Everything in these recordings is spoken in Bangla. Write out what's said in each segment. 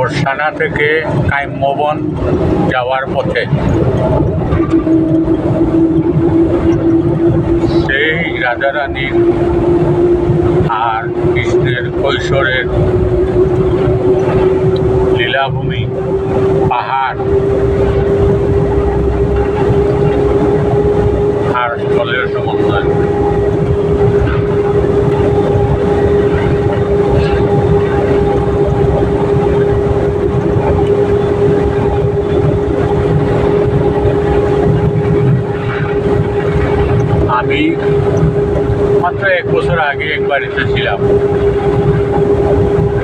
বর্ষানা থেকে কাম্যবন যাওয়ার পথে সেই রাজারানীর আর কৃষ্ণের কৈশোরের লীলাভূমি, পাহাড় আর স্থলের সমন্বয়। আমি মাত্র 1 বছর আগে একবার এসেছিলাম,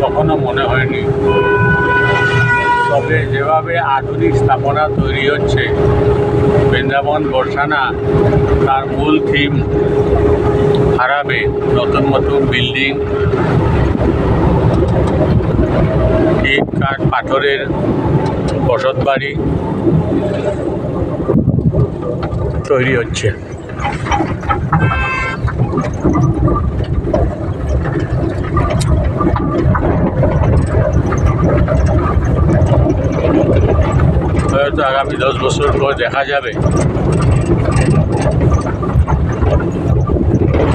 তখনও মনে হয়নি। তবে যেভাবে আধুনিক স্থাপনা তৈরি হচ্ছে, বৃন্দাবন বর্ষানা তার মূল থিম হারাবে। নতুন নতুন বিল্ডিং, ইট কাঠ পাথরের বসতবাড়ি তৈরি হচ্ছে। হয়তো আগামী 10 বছর পর দেখা যাবে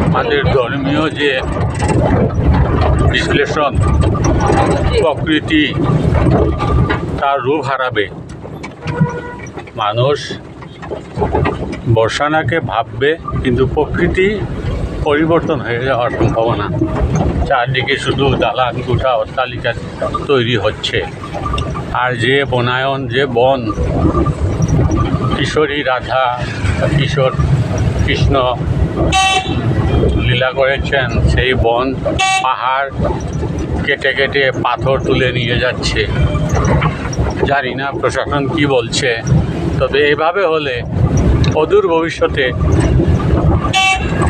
আমাদের ধর্মীয় যে বিশ্লেষণ, প্রকৃতি তার রূপ হারাবে। মানুষ বর্ষানাকে ভাববে, কিন্তু প্রকৃতি পরিবর্তন হয়ে যাওয়ার সম্ভাবনা। চারদিকে শুধু দালান কোঠা, অট্টালিকা তৈরি হচ্ছে। আর যে বনায়ন, যে বন কিশোরী রাধা, কিশোর কৃষ্ণ লীলা করেছেন, সেই বন পাহাড় কেটে কেটে পাথর তুলে নিয়ে যাচ্ছে। জানি না প্রশাসন কি বলছে, তবে এভাবে হলে অদূর ভবিষ্যতে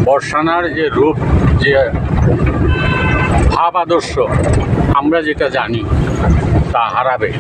বর্ষানার যে রূপ, যে ভাব আদর্শ আমরা যেটা জানি তা হারাবে।